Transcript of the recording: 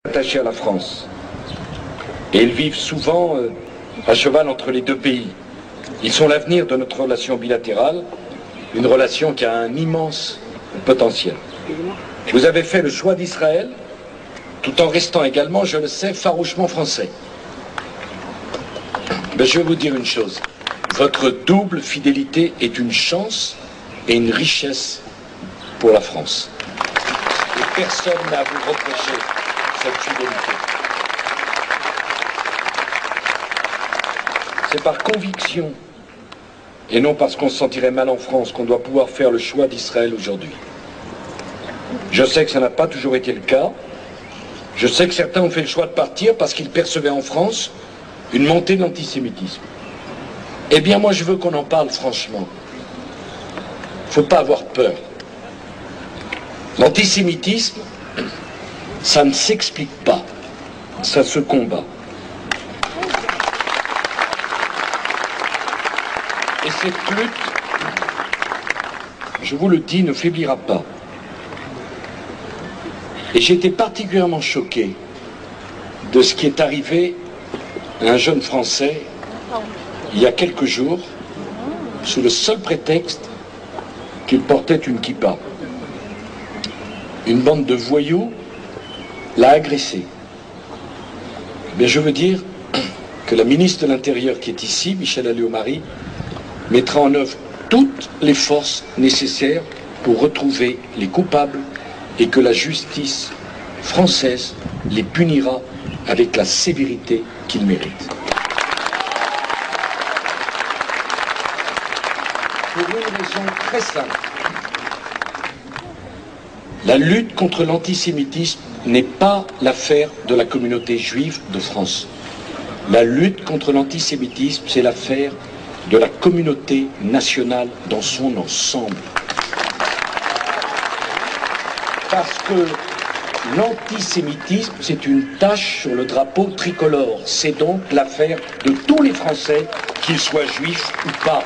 attachés à la France. Et ils vivent souvent à cheval entre les deux pays. Ils sont l'avenir de notre relation bilatérale, une relation qui a un immense potentiel. Vous avez fait le choix d'Israël, tout en restant également, je le sais, farouchement français. Mais je vais vous dire une chose, votre double fidélité est une chance et une richesse pour la France. Et personne n'a à vous reprocher cette fidélité. C'est par conviction, et non parce qu'on se sentirait mal en France, qu'on doit pouvoir faire le choix d'Israël aujourd'hui. Je sais que ça n'a pas toujours été le cas. Je sais que certains ont fait le choix de partir parce qu'ils percevaient en France une montée de l'antisémitisme. Eh bien, moi, je veux qu'on en parle franchement. Il ne faut pas avoir peur. L'antisémitisme, ça ne s'explique pas, ça se combat. Et cette lutte, je vous le dis, ne faiblira pas. Et j'étais particulièrement choqué de ce qui est arrivé à un jeune Français il y a quelques jours, sous le seul prétexte qu'il portait une kippa. Une bande de voyous l'a agressé. Mais je veux dire que la ministre de l'Intérieur qui est ici, Michèle Alliot-Marie, mettra en œuvre toutes les forces nécessaires pour retrouver les coupables et que la justice française les punira avec la sévérité qu'ils méritent. Pour une raison très simple. La lutte contre l'antisémitisme n'est pas l'affaire de la communauté juive de France. La lutte contre l'antisémitisme, c'est l'affaire de la communauté nationale dans son ensemble. Parce que l'antisémitisme, c'est une tache sur le drapeau tricolore. C'est donc l'affaire de tous les Français, qu'ils soient juifs ou pas.